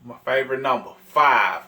My favorite number, 5.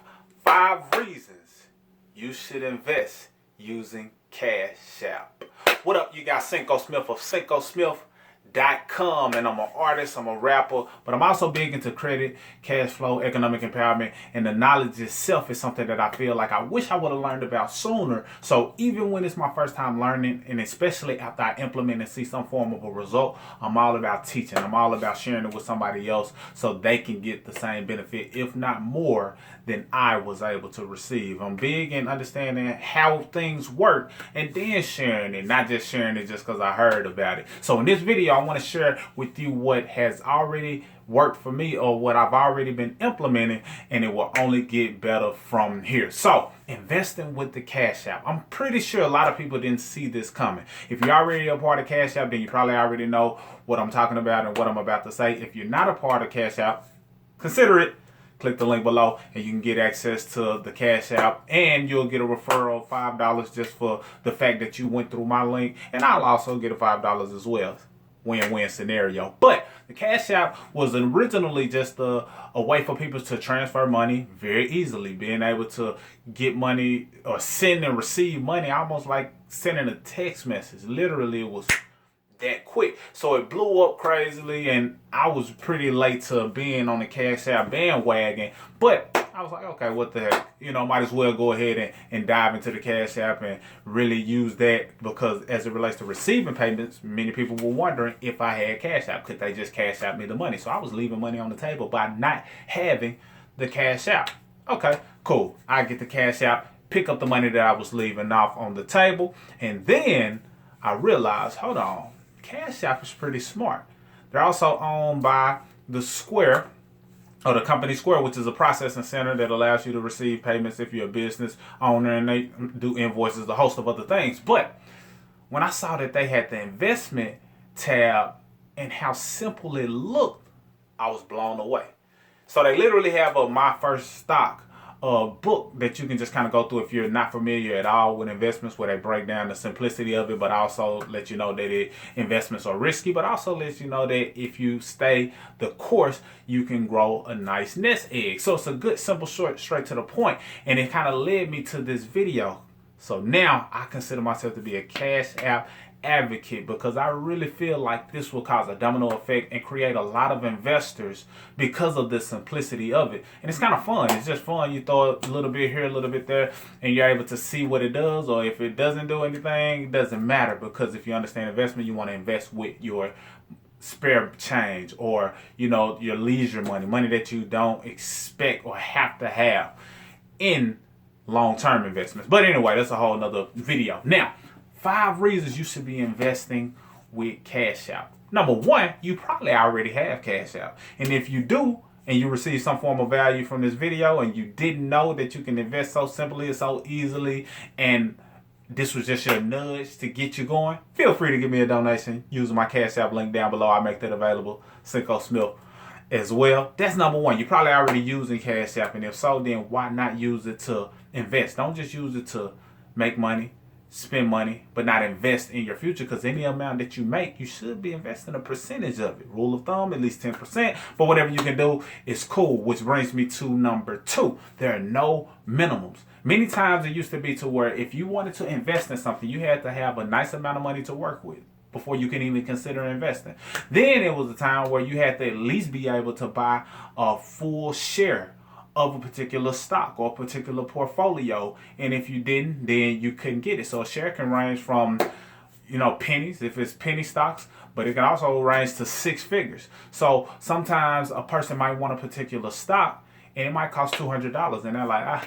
5 reasons you should invest using Cash App. What up, you got Cinco Smith of CincoSmith.com, and I'm an artist, I'm a rapper, but I'm also big into credit, cash flow, economic empowerment, and the knowledge itself is something that I feel like I wish I would have learned about sooner. So even when it's my first time learning, and especially after I implement and see some form of a result, I'm all about teaching. I'm all about sharing it with somebody else so they can get the same benefit, if not more, than I was able to receive. I'm big in understanding how things work and then sharing it, not just sharing it just because I heard about it. So in this video, I want to share with you what has already worked for me or what I've already been implementing, and it will only get better from here. So investing with the Cash App. I'm pretty sure a lot of people didn't see this coming. If you're already a part of Cash App, then you probably already know what I'm talking about and what I'm about to say. If you're not a part of Cash App, consider it. Click the link below and you can get access to the Cash App, and you'll get a referral of $5 just for the fact that you went through my link, and I'll also get a $5 as well. Win-win scenario. But the Cash App was originally just a way for people to transfer money very easily, being able to get money or send and receive money almost like sending a text message. Literally, it was that quick. So it blew up crazily, and I was pretty late to being on the Cash App bandwagon, but I was like, okay, what the heck, might as well go ahead and dive into the Cash App and really use that, because as it relates to receiving payments, many people were wondering if I had Cash App, could they just Cash App me the money? So I was leaving money on the table by not having the Cash App. Okay, cool. I get the Cash App, pick up the money that I was leaving off on the table, and then I realized, hold on, Cash App is pretty smart. They're also owned by the Square, or the company Square, which is a processing center that allows you to receive payments if you're a business owner, and they do invoices, a host of other things. But when I saw that they had the investment tab and how simple it looked, I was blown away. So they literally have a My First Stock book that you can just kind of go through if you're not familiar at all with investments, where they break down the simplicity of it, but also let you know that investments are risky, but also let you know that if you stay the course, you can grow a nice nest egg. So it's a good, simple, short, straight to the point, and it kind of led me to this video. So now I consider myself to be a Cash App advocate, because I really feel like this will cause a domino effect and create a lot of investors because of the simplicity of it. And it's kind of fun. It's just fun. You throw a little bit here, a little bit there, and you're able to see what it does, or if it doesn't do anything, it doesn't matter, because if you understand investment, you want to invest with your spare change, or your leisure money that you don't expect or have to have in long-term investments. But anyway, that's a whole nother video. Now, 5 reasons you should be investing with Cash App. Number 1, you probably already have Cash App. And if you do, and you receive some form of value from this video, and you didn't know that you can invest so simply and so easily, and this was just your nudge to get you going, feel free to give me a donation using my Cash App link down below. I make that available, Cinco Smith, as well. That's number 1. You're probably already using Cash App, and if so, then why not use it to invest? Don't just use it to make money, spend money, but not invest in your future, because any amount that you make, you should be investing a percentage of it. Rule of thumb, at least 10%, but whatever you can do is cool. Which brings me to number 2. There are no minimums. Many times it used to be to where if you wanted to invest in something, you had to have a nice amount of money to work with before you can even consider investing. Then it was a time where you had to at least be able to buy a full share of a particular stock or a particular portfolio, and if you didn't, then you couldn't get it. So a share can range from pennies, if it's penny stocks, but it can also range to 6 figures. So sometimes a person might want a particular stock, and it might cost $200, and they're like,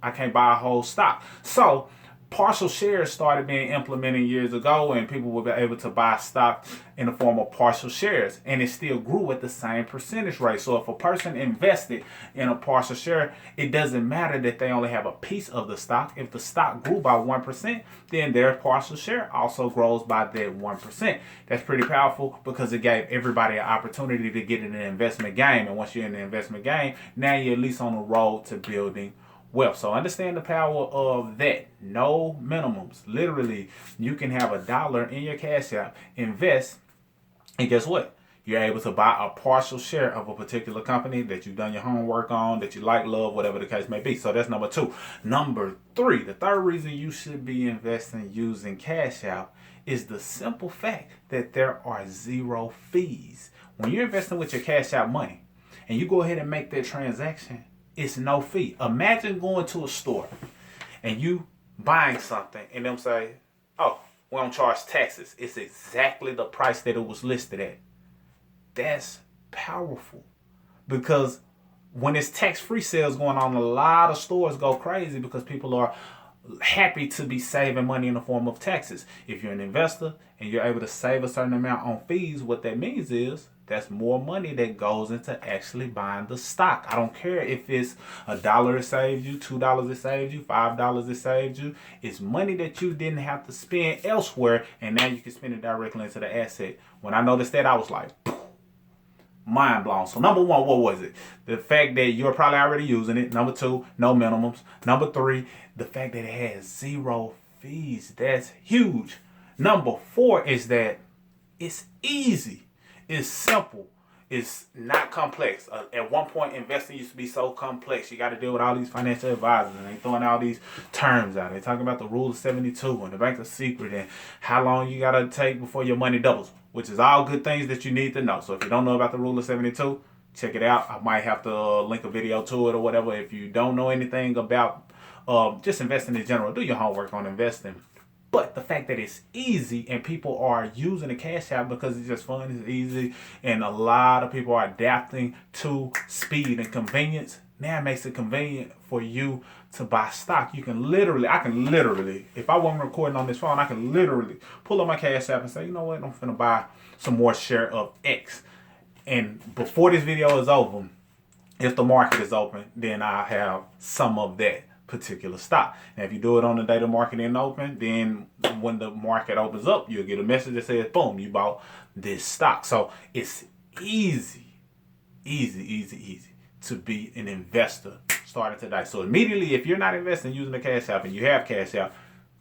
I can't buy a whole stock. So partial shares started being implemented years ago, and people would be able to buy stock in the form of partial shares, and it still grew at the same percentage rate. So if a person invested in a partial share, it doesn't matter that they only have a piece of the stock. If the stock grew by 1%, then their partial share also grows by that 1%. That's pretty powerful, because it gave everybody an opportunity to get in an investment game, and once you're in the investment game, now you're at least on the road to building wealth. So understand the power of that. No minimums. Literally, you can have $1 in your Cash App, invest, and guess what? You're able to buy a partial share of a particular company that you've done your homework on, that you like, love, whatever the case may be. So that's number 2. Number 3, the third reason you should be investing using Cash App is the simple fact that there are 0 fees. When you're investing with your Cash App money and you go ahead and make that transaction, it's no fee. Imagine going to a store and you buying something and them say, oh, we don't charge taxes. It's exactly the price that it was listed at. That's powerful, because when it's tax-free sales going on, a lot of stores go crazy because people are happy to be saving money in the form of taxes. If you're an investor and you're able to save a certain amount on fees, what that means is that's more money that goes into actually buying the stock. I don't care if it's $1 it saved you, $2 it saved you, $5 it saved you. It's money that you didn't have to spend elsewhere, and now you can spend it directly into the asset. When I noticed that, I was like, mind blown. So number 1, what was it? The fact that you're probably already using it. Number 2, no minimums. Number 3, the fact that it has 0 fees. That's huge. Number 4 is that it's easy. It's simple. It's not complex. At one point, investing used to be so complex. You got to deal with all these financial advisors, and they throwing all these terms out. They talking about the rule of 72 and the banker's secret and how long you got to take before your money doubles, which is all good things that you need to know. So if you don't know about the rule of 72, check it out. I might have to link a video to it or whatever. If you don't know anything about just investing in general, do your homework on investing. But the fact that it's easy and people are using the Cash App because it's just fun, it's easy, and a lot of people are adapting to speed and convenience. Now it makes it convenient for you to buy stock. I can literally, if I wasn't recording on this phone, I can literally pull up my Cash App and say, you know what, I'm finna buy some more share of X. And before this video is over, if the market is open, then I have some of that particular stock. And if you do it on the day the market ain't open, then when the market opens up, you'll get a message that says, boom, you bought this stock. So it's easy to be an investor starting today. So immediately, if you're not investing using the Cash App and you have Cash App,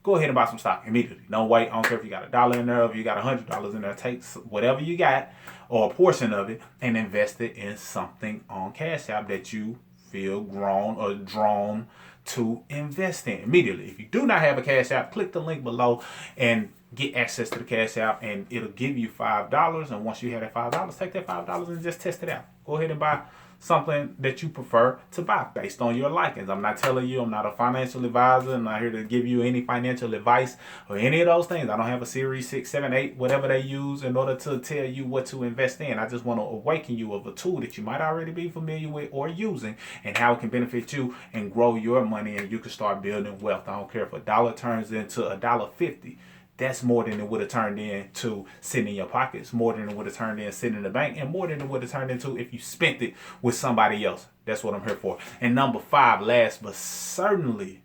go ahead and buy some stock immediately. Don't wait. I don't care if you got $1 in there, if you got $100 in there. Take whatever you got or a portion of it and invest it in something on Cash App that you feel grown or drawn to invest in immediately. If you do not have a Cash App, click the link below and get access to the Cash App, and it'll give you $5. And once you have that $5, take that $5 and just test it out. Go ahead and buy something that you prefer to buy based on your likings. I'm not telling you, I'm not a financial advisor. I'm not here to give you any financial advice or any of those things. I don't have a Series 6, 7, 8, whatever they use in order to tell you what to invest in. I just want to awaken you of a tool that you might already be familiar with or using, and how it can benefit you and grow your money, and you can start building wealth. I don't care if $1 turns into $1.50. That's more than it would have turned into sitting in your pockets, more than it would have turned in sitting in the bank, and more than it would have turned into if you spent it with somebody else. That's what I'm here for. And number 5, last but certainly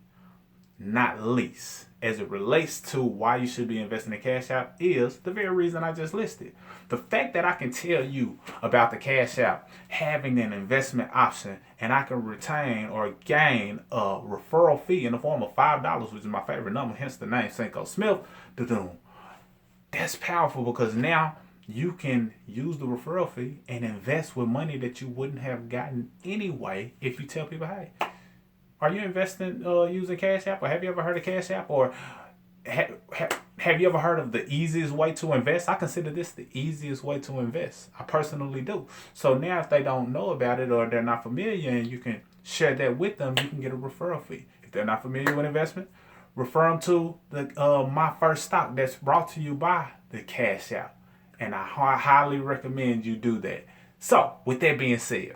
not least, as it relates to why you should be investing in Cash App, is the very reason I just listed. The fact that I can tell you about the Cash App having an investment option, and I can retain or gain a referral fee in the form of $5, which is my favorite number, hence the name Cinco Smith. That's powerful, because now you can use the referral fee and invest with money that you wouldn't have gotten anyway if you tell people, hey, are you investing using Cash App? Or have you ever heard of Cash App? Or have you ever heard of the easiest way to invest? I consider this the easiest way to invest. I personally do. So now if they don't know about it or they're not familiar, and you can share that with them, you can get a referral fee. If they're not familiar with investment, refer them to the My First Stock that's brought to you by the Cash App. And I highly recommend you do that. So with that being said,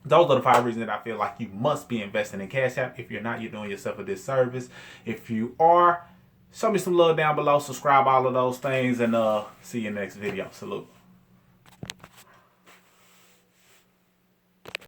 those are the 5 reasons that I feel like you must be investing in Cash App. If you're not, you're doing yourself a disservice. If you are, show me some love down below, subscribe, all of those things, and see you in the next video. Salute.